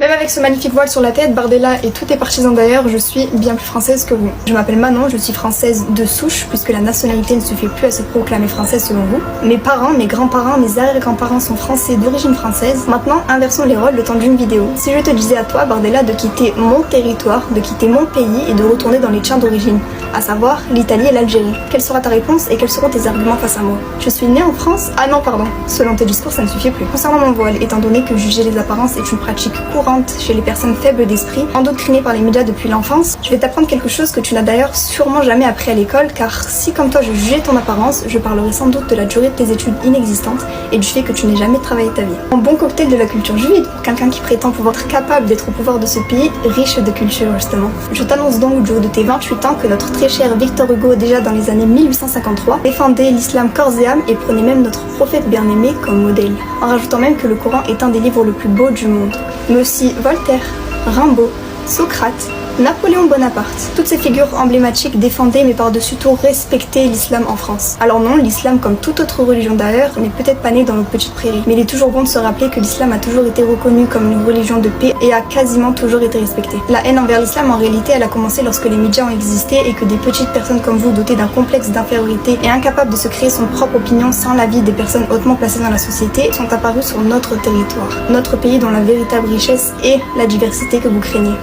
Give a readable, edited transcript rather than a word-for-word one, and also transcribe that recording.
Même avec ce magnifique voile sur la tête, Bardella et tous tes partisans d'ailleurs, je suis bien plus française que vous. Je m'appelle Manon, je suis française de souche, puisque la nationalité ne suffit plus à se proclamer française selon vous. Mes parents, mes grands-parents, mes arrière-grands-parents sont français d'origine française. Maintenant, inversons les rôles le temps d'une vidéo. Si je te disais à toi, Bardella, de quitter mon territoire, de quitter mon pays et de retourner dans les tiens d'origine, à savoir l'Italie et l'Algérie, quelle sera ta réponse et quels seront tes arguments face à moi? Je suis née en France? Ah non, pardon. Selon tes discours, ça ne suffit plus. Concernant mon voile, étant donné que juger les apparences est une pratique courante chez les personnes faibles d'esprit, endoctrinées par les médias depuis l'enfance, je vais t'apprendre quelque chose que tu n'as d'ailleurs sûrement jamais appris à l'école, car si comme toi je jugeais ton apparence, je parlerai sans doute de la durée de tes études inexistantes et du fait que tu n'aies jamais travaillé ta vie. Un bon cocktail de la culture juive pour quelqu'un qui prétend pouvoir être capable d'être au pouvoir de ce pays riche de culture justement. Je t'annonce donc du haut de tes 28 ans que notre très cher Victor Hugo, déjà dans les années 1853, défendait l'islam corps et âme et prenait même notre prophète bien-aimé comme modèle, en rajoutant même que le Coran est un des livres le plus beaux du monde. Mais aussi Voltaire, Rimbaud, Socrate, Napoléon Bonaparte. Toutes ces figures emblématiques défendaient mais par-dessus tout respectaient l'islam en France. Alors non, l'islam comme toute autre religion d'ailleurs n'est peut-être pas né dans nos petites prairies, mais il est toujours bon de se rappeler que l'islam a toujours été reconnu comme une religion de paix et a quasiment toujours été respecté. La haine envers l'islam en réalité elle a commencé lorsque les médias ont existé et que des petites personnes comme vous dotées d'un complexe d'infériorité et incapables de se créer son propre opinion sans l'avis des personnes hautement placées dans la société sont apparues sur notre territoire. Notre pays dont la véritable richesse est la diversité que vous craignez.